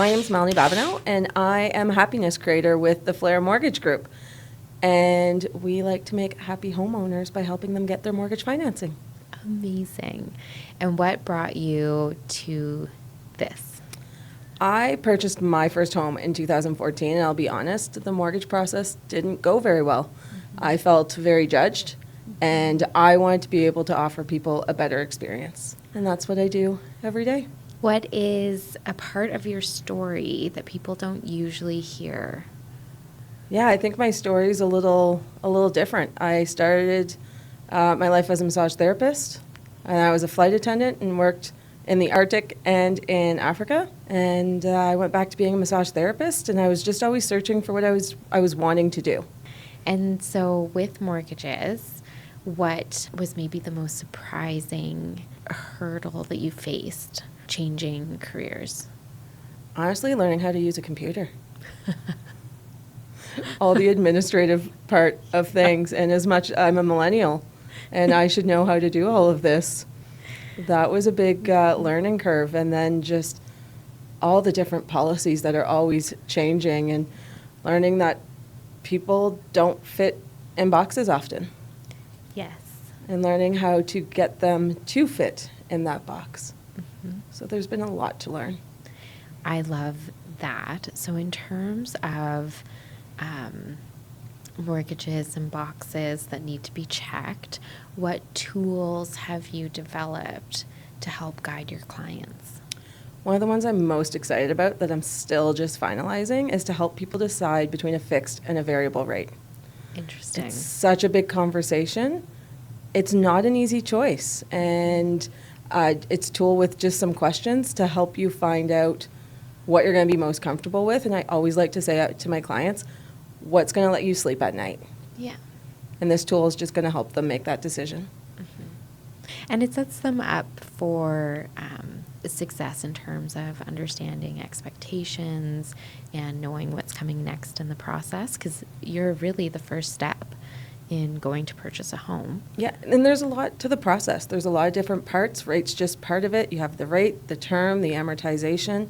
My name is Melanie Babineau, and I am a happiness creator with the Flair Mortgage Group. And we like to make happy homeowners by helping them get their mortgage financing. Amazing. And what brought you to this? I purchased my first home in 2014, and I'll be honest, the mortgage process didn't go very well. I felt very judged, and I wanted to be able to offer people a better experience. And that's what I do every day. What is a part of your story that people don't usually hear? Yeah, I think my story is a little different. I started my life as a massage therapist, and I was a flight attendant and worked in the Arctic and in Africa. And I went back to being a massage therapist, and I was just always searching for what I was wanting to do. And so with mortgages, what was maybe the most surprising hurdle that you faced changing careers? Honestly, learning how to use a computer. All the administrative part of things, and as much I'm a millennial, and I should know how to do all of this. That was a big learning curve, and then just all the different policies that are always changing, and learning that people don't fit in boxes often. Yes. And learning how to get them to fit in that box. Mm-hmm. So there's been a lot to learn. I love that. So in terms of mortgages and boxes that need to be checked, what tools have you developed to help guide your clients? One of the ones I'm most excited about that I'm still just finalizing is to help people decide between a fixed and a variable rate. Interesting. It's such a big conversation. It's not an easy choice, and it's a tool with just some questions to help you find out what you're going to be most comfortable with. And I always like to say to my clients, what's going to let you sleep at night? Yeah. And this tool is just going to help them make that decision. Mm-hmm. And it sets them up for success in terms of understanding expectations and knowing what's coming next in the process, because you're really the first step in going to purchase a home. Yeah, and there's a lot to the process. There's a lot of different parts. Rate's just part of it. You have the rate, the term, the amortization.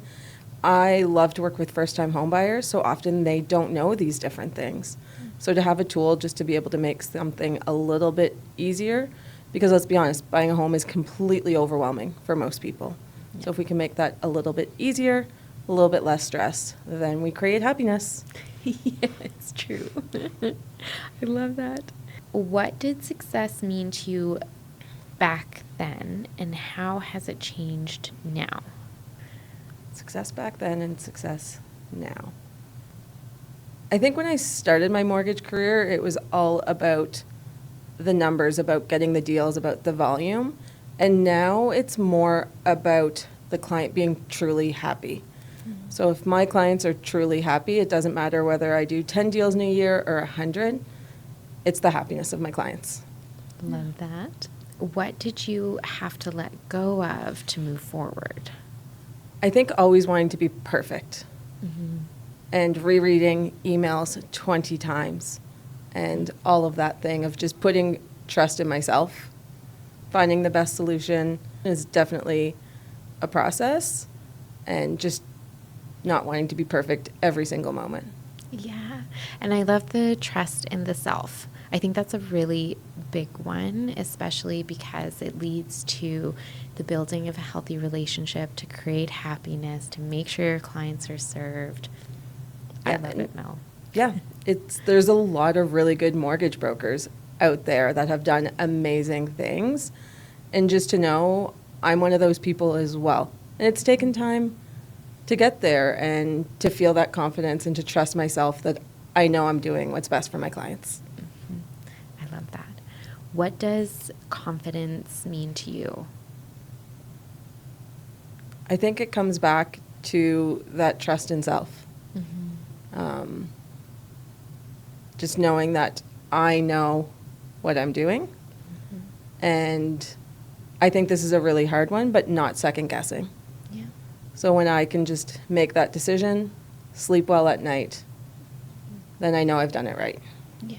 I love to work with first-time home buyers, so often they don't know these different things. So to have a tool just to be able to make something a little bit easier, because let's be honest, buying a home is completely overwhelming for most people. So if we can make that a little bit easier, a little bit less stress, then we create happiness. Yeah, it's true. I love that. What did success mean to you back then, and how has it changed now? Success back then and success now. I think when I started my mortgage career, it was all about the numbers, about getting the deals, about the volume. And now it's more about the client being truly happy. Mm-hmm. So if my clients are truly happy, it doesn't matter whether I do 10 deals in a year or 100. It's the happiness of my clients. Love that. What did you have to let go of to move forward? I think always wanting to be perfect. Mm-hmm. And rereading emails 20 times and all of that thing of just putting trust in myself. Finding the best solution is definitely a process, and just not wanting to be perfect every single moment. Yeah, and I love the trust in the self. I think that's a really big one, especially because it leads to the building of a healthy relationship, to create happiness, to make sure your clients are served. I love it, Mel. Yeah, there's a lot of really good mortgage brokers out there that have done amazing things. And just to know, I'm one of those people as well. And it's taken time to get there and to feel that confidence and to trust myself that I know I'm doing what's best for my clients. Mm-hmm. I love that. What does confidence mean to you? I think it comes back to that trust in self. Mm-hmm. Just knowing that I know what I'm doing. Mm-hmm. And I think this is a really hard one, but not second guessing. Yeah. So when I can just make that decision, sleep well at night, then I know I've done it right. Yeah.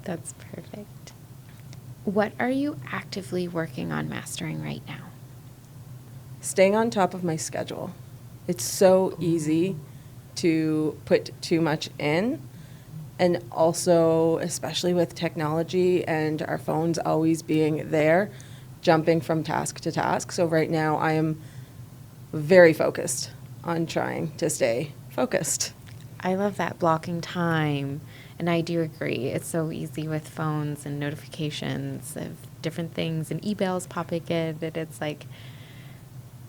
That's perfect. What are you actively working on mastering right now? Staying on top of my schedule It's so easy to put too much in. And also, especially with technology and our phones always being there, jumping from task to task. So right now I am very focused on trying to stay focused. I love that blocking time. And I do agree. It's so easy with phones and notifications of different things and emails popping in. And it's like,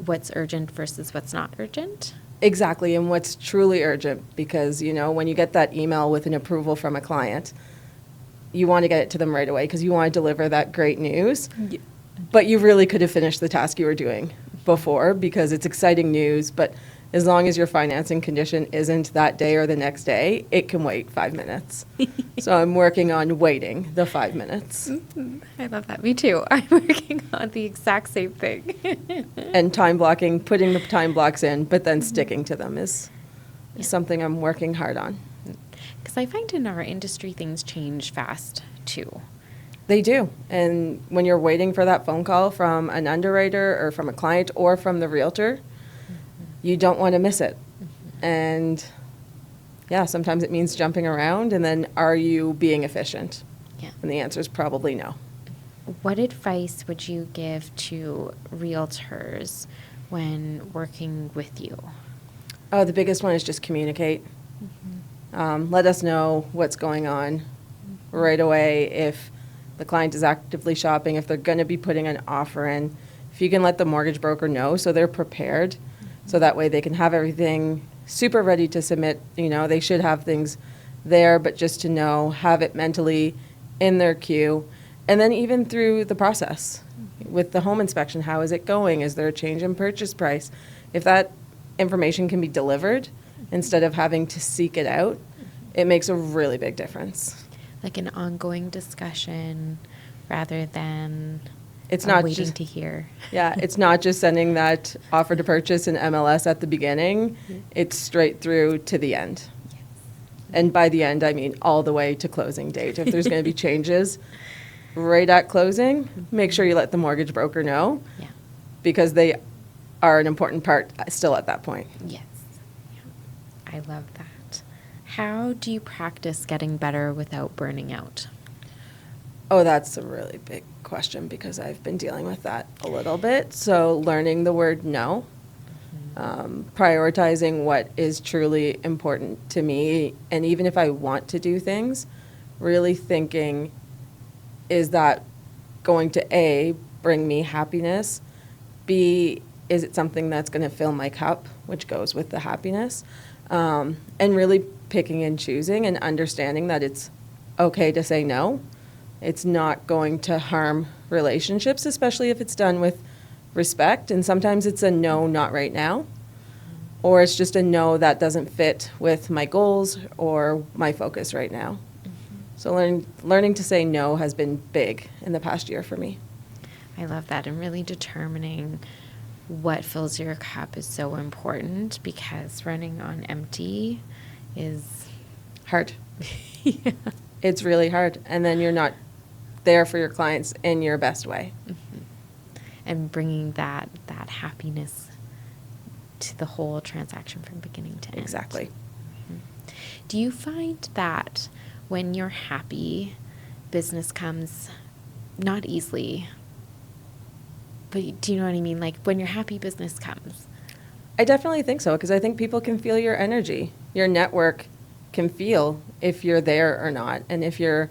what's urgent versus what's not urgent. Exactly, and what's truly urgent, because, you know, when you get that email with an approval from a client, you want to get it to them right away because you want to deliver that great news. Yeah. But you really could have finished the task you were doing before because it's exciting news, but as long as your financing condition isn't that day or the next day, it can wait 5 minutes. So I'm working on waiting the 5 minutes. I love that. Me too. I'm working on the exact same thing. And time blocking, putting the time blocks in, but then sticking to them is something I'm working hard on. Because I find in our industry things change fast too. They do. And when you're waiting for that phone call from an underwriter or from a client or from the realtor, you don't want to miss it. And yeah, sometimes it means jumping around, and then are you being efficient? Yeah. And the answer is probably no. What advice would you give to realtors when working with you? Oh, the biggest one is just communicate. Let us know what's going on right away. If the client is actively shopping, if they're going to be putting an offer in, if you can let the mortgage broker know so they're prepared, so that way they can have everything super ready to submit. You know, they should have things there, but just to know, have it mentally in their queue. And then even through the process with the home inspection, how is it going? Is there a change in purchase price? If that information can be delivered instead of having to seek it out, it makes a really big difference. Like an ongoing discussion rather than It's not waiting just to hear. Yeah, it's not just sending that offer to purchase in MLS at the beginning. It's straight through to the end. Yes. And by the end, I mean all the way to closing date. If there's going to be changes right at closing, make sure you let the mortgage broker know, Yeah. because they are an important part still at that point. Yes. Yeah. I love that. How do you practice getting better without burning out? Oh, that's a really big question because I've been dealing with that a little bit. So learning the word no, prioritizing what is truly important to me, and even if I want to do things, really thinking, is that going to A, bring me happiness, B, is it something that's going to fill my cup, which goes with the happiness, and really picking and choosing and understanding that it's okay to say no. It's not going to harm relationships, especially if it's done with respect. And sometimes it's a no, not right now. Or it's just a no that doesn't fit with my goals or my focus right now. So learning to say no has been big in the past year for me. I love that. And really determining what fills your cup is so important, because running on empty is Hard. yeah. It's really hard. And then you're not there for your clients in your best way. And bringing that happiness to the whole transaction from beginning to end. Exactly. Do you find that when you're happy, business comes not easily, but do you know what I mean? Like when you're happy, business comes. I definitely think so, because I think people can feel your energy. Your network can feel if you're there or not. And if you're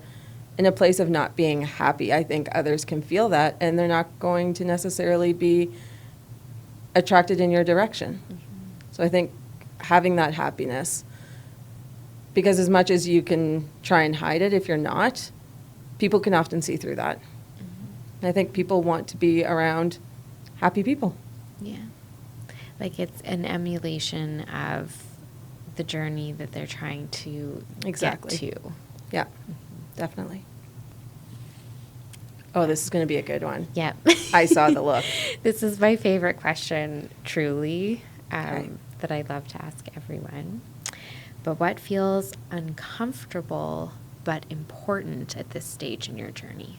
in a place of not being happy, I think others can feel that, and they're not going to necessarily be attracted in your direction. So I think having that happiness, because as much as you can try and hide it, if you're not, people can often see through that. And I think people want to be around happy people. Yeah. Like it's an emulation of the journey that they're trying to Exactly. get to. Yeah, definitely. Oh, this is going to be a good one. Yep. I saw the look. This is my favorite question, truly, Okay. that I love to ask everyone. But what feels uncomfortable but important at this stage in your journey?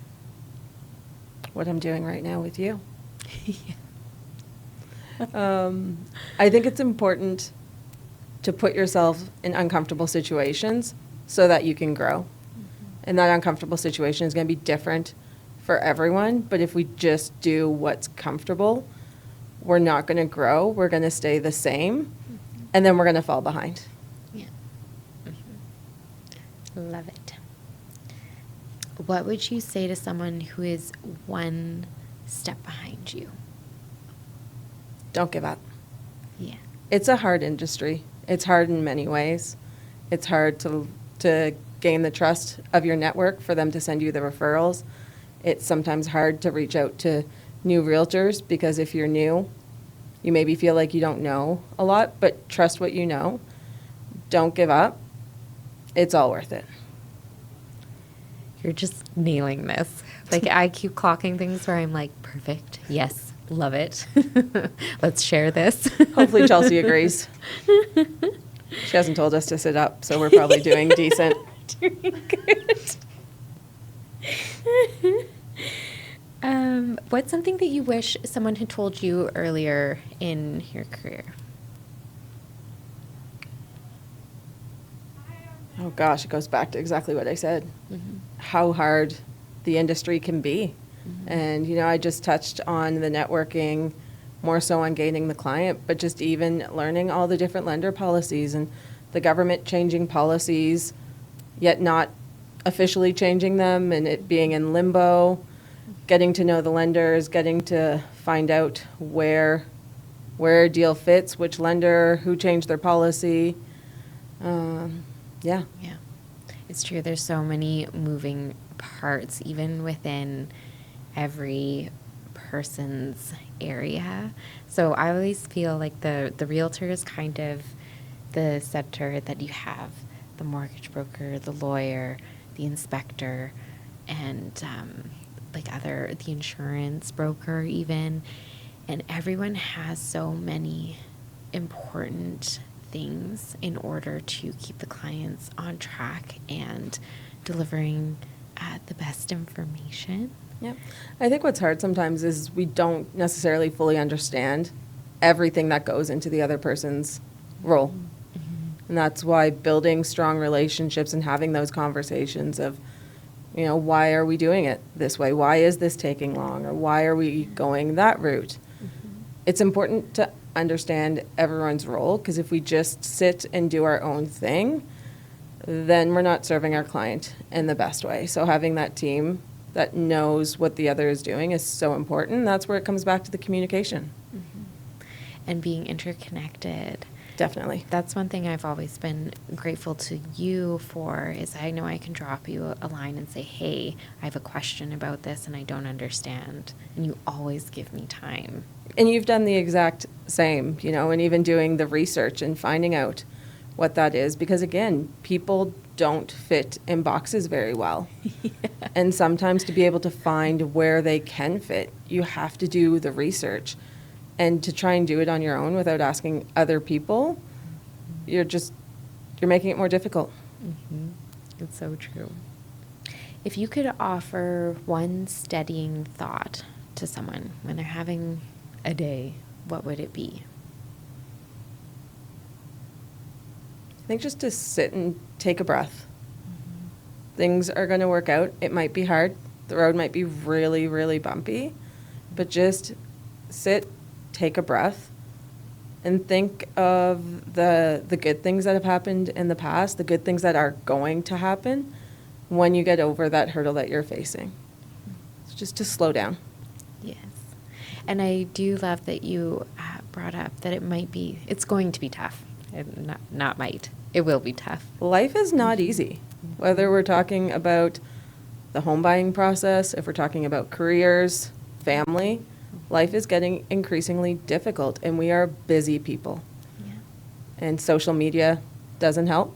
What I'm doing right now with you. Yeah. I think it's important to put yourself in uncomfortable situations so that you can grow. And that uncomfortable situation is going to be different for everyone. But if we just do what's comfortable, we're not going to grow. We're going to stay the same. And then we're going to fall behind. Yeah. Love it. What would you say to someone who is one step behind you? Don't give up. Yeah. It's a hard industry. It's hard in many ways. It's hard to gain the trust of your network for them to send you the referrals. It's sometimes hard to reach out to new realtors because if you're new, you maybe feel like you don't know a lot, but trust what you know. Don't give up. It's all worth it. You're just nailing this. Like, I keep clocking things where I'm like, perfect. Yes. Love it. Let's share this. Hopefully Chelsea agrees. She hasn't told us to sit up, so we're probably doing decent. Doing good. What's something that you wish someone had told you earlier in your career? Oh gosh, it goes back to exactly what I said. Mm-hmm. How hard the industry can be. Mm-hmm. And, you know, I just touched on the networking, more so on gaining the client, but just even learning all the different lender policies and the government changing policies, yet not officially changing them, and it being in limbo, getting to know the lenders, getting to find out where a deal fits, which lender, who changed their policy. Yeah. Yeah, it's true. There's so many moving parts, even within every person's area. So I always feel like the realtor is kind of the center that you have the mortgage broker, the lawyer, the inspector, and the insurance broker even. And everyone has so many important things in order to keep the clients on track and delivering the best information. Yeah. I think what's hard sometimes is we don't necessarily fully understand everything that goes into the other person's role. Mm-hmm. And that's why building strong relationships and having those conversations of, you know, why are we doing it this way? Why is this taking long? Or why are we going that route? Mm-hmm. It's important to understand everyone's role, because if we just sit and do our own thing, then we're not serving our client in the best way. So having that team that knows what the other is doing is so important. That's where it comes back to the communication. Mm-hmm. And being interconnected. Definitely. That's one thing I've always been grateful to you for, is I know I can drop you a line and say, hey, I have a question about this and I don't understand. And you always give me time. And you've done the exact same, you know, and even doing the research and finding out what that is. Because again, people don't fit in boxes very well. Yeah. And sometimes to be able to find where they can fit, you have to do the research. And to try and do it on your own without asking other people, you're making it more difficult. Mm-hmm. It's so true. If you could offer one steadying thought to someone when they're having a day, what would it be? I think just to sit and take a breath. Mm-hmm. Things are going to work out. It might be hard. The road might be really, really bumpy. But just sit, take a breath, and think of the good things that have happened in the past, the good things that are going to happen when you get over that hurdle that you're facing. It's just to slow down. Yes. And I do love that you brought up that it's going to be tough. Not might. It will be tough. Life is not easy. Whether we're talking about the home buying process, if we're talking about careers, family, life is getting increasingly difficult, and we are busy people. Yeah. And social media doesn't help.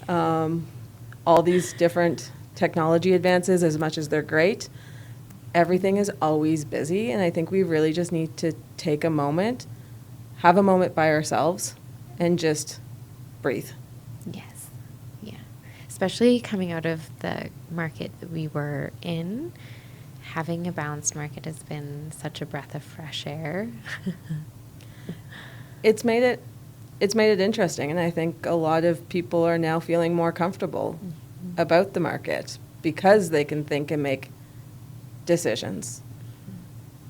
All these different technology advances, as much as they're great, everything is always busy, and I think we really just need to take a moment, have a moment by ourselves, and just breathe. Yes. Yeah. Especially coming out of the market that we were in. Having a balanced market has been such a breath of fresh air. it's made it interesting, and I think a lot of people are now feeling more comfortable about the market because they can think and make decisions.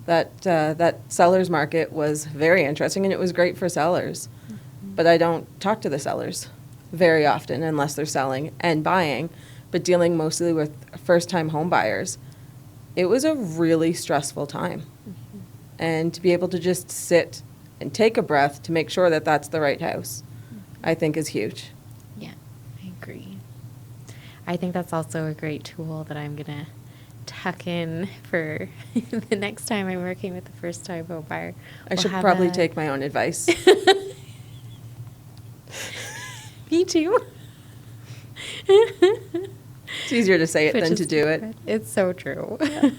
That sellers market was very interesting, and it was great for sellers. But I don't talk to the sellers very often unless they're selling and buying, but dealing mostly with first-time home buyers. It was a really stressful time. And to be able to just sit and take a breath to make sure that that's the right house, I think is huge. Yeah, I agree. I think that's also a great tool that I'm going to tuck in for the next time I'm working with a first-time home buyer. I should probably take my own advice. Me too. It's easier to say it than to do it. It's so true. Yeah.